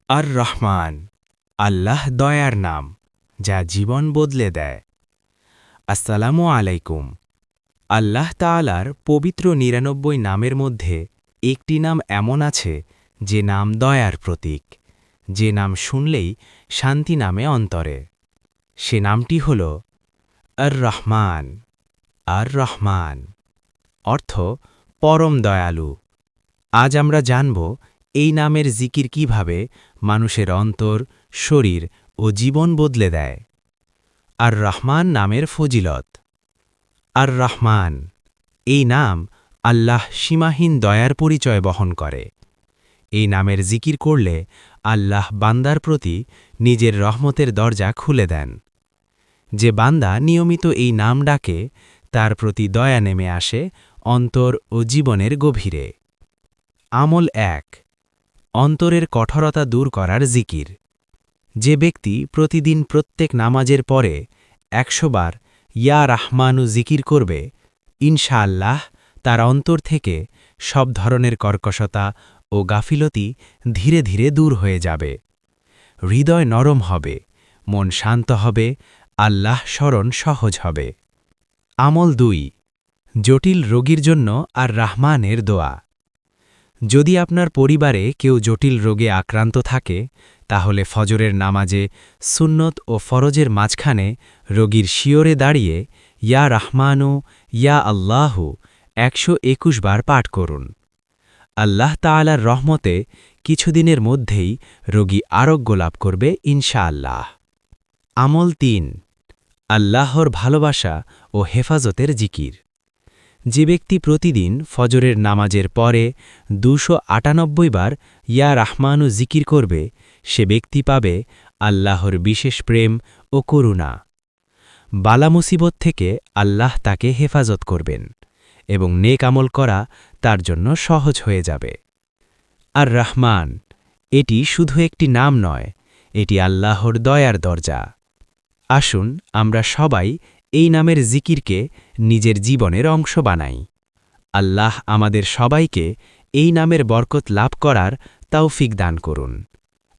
আর রহমান, আল্লাহ দয়ার নাম, যা জীবন বদলে দেয়। আসসালামু আলাইকুম। আল্লাহ তাআলার পবিত্র ৯৯ নামের মধ্যে একটি নাম এমন আছে যে নাম দয়ার প্রতীক, যে নাম শুনলেই শান্তি নামে অন্তরে। সে নামটি হল আর রহমান। আর রহমান অর্থ পরম দয়ালু। আজ আমরা জানব এই নামের জিকির কিভাবে মানুষের অন্তর, শরীর ও জীবন বদলে দেয়। আর রহমান নামের ফজিলত। আর রহমান এই নাম আল্লাহ সীমাহীন দয়ার পরিচয় বহন করে। এই নামের জিকির করলে আল্লাহ বান্দার প্রতি নিজের রহমতের দরজা খুলে দেন। যে বান্দা নিয়মিত এই নাম ডাকে, তার প্রতি দয়া নেমে আসে অন্তর ও জীবনের গভীরে। আমল ১। অন্তরের কঠোরতা দূর করার জিকির। যে ব্যক্তি প্রতিদিন প্রত্যেক নামাজের পরে ১০০ বার ইয়া রাহমানু জিকির করবে, ইনশাআল্লাহ তার অন্তর থেকে সব ধরনের কর্কশতা ও গাফিলতি ধীরে ধীরে দূর হয়ে যাবে। হৃদয় নরম হবে, মন শান্ত হবে, আল্লাহ স্মরণ সহজ হবে। আমল ২। জটিল রোগীর জন্য আর রাহমানের দোয়া। যদি আপনার পরিবারে কেউ জটিল রোগে আক্রান্ত থাকে, তাহলে ফজরের নামাজে সুন্নত ও ফরজের মাঝখানে রোগীর শিয়রে দাঁড়িয়ে ইয়া রাহমানু ইয়া আল্লাহু ১২১ বার পাঠ করুন। আল্লাহ তাআলার রহমতে কিছুদিনের মধ্যেই রোগী আরোগ্য লাভ করবে ইনশাআল্লাহ। আমল ৩। আল্লাহর ভালোবাসা ও হেফাজতের জিকির। যে ব্যক্তি প্রতিদিন ফজরের নামাজের পরে ২৯৮ বার ইয়া রাহমানু জিকির করবে, সে ব্যক্তি পাবে আল্লাহর বিশেষ প্রেম ও করুণা। বালা মুসিবত থেকে আল্লাহ তাকে হেফাজত করবেন এবং নেক আমল করা তার জন্য সহজ হয়ে যাবে। আর রহমান এটি শুধু একটি নাম নয়, এটি আল্লাহর দয়ার দরজা। আসুন আমরা সবাই এই নামের জিকিরকে নিজের জীবনের অংশ বানাই। আল্লাহ আমাদের সবাইকে এই নামের বরকত লাভ করার তৌফিক দান করুন।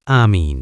আমিন।